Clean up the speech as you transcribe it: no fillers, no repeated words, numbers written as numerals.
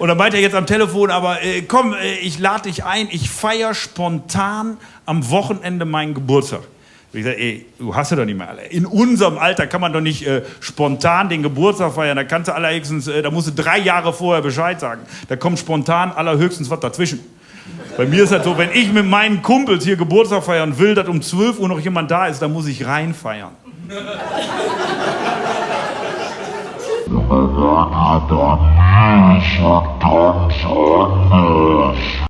Und dann meint er jetzt am Telefon, aber komm, ich lade dich ein, ich feiere spontan am Wochenende meinen Geburtstag. Ich sage, ey, du hast ja doch nicht mehr alle. In unserem Alter kann man doch nicht spontan den Geburtstag feiern. Da kannst du allerhöchstens, da musst du 3 Jahre vorher Bescheid sagen. Da kommt spontan allerhöchstens was dazwischen. Bei mir ist das so, wenn ich mit meinen Kumpels hier Geburtstag feiern will, dass um 12 Uhr noch jemand da ist, dann muss ich rein feiern. Dann hat er mich ganz anders.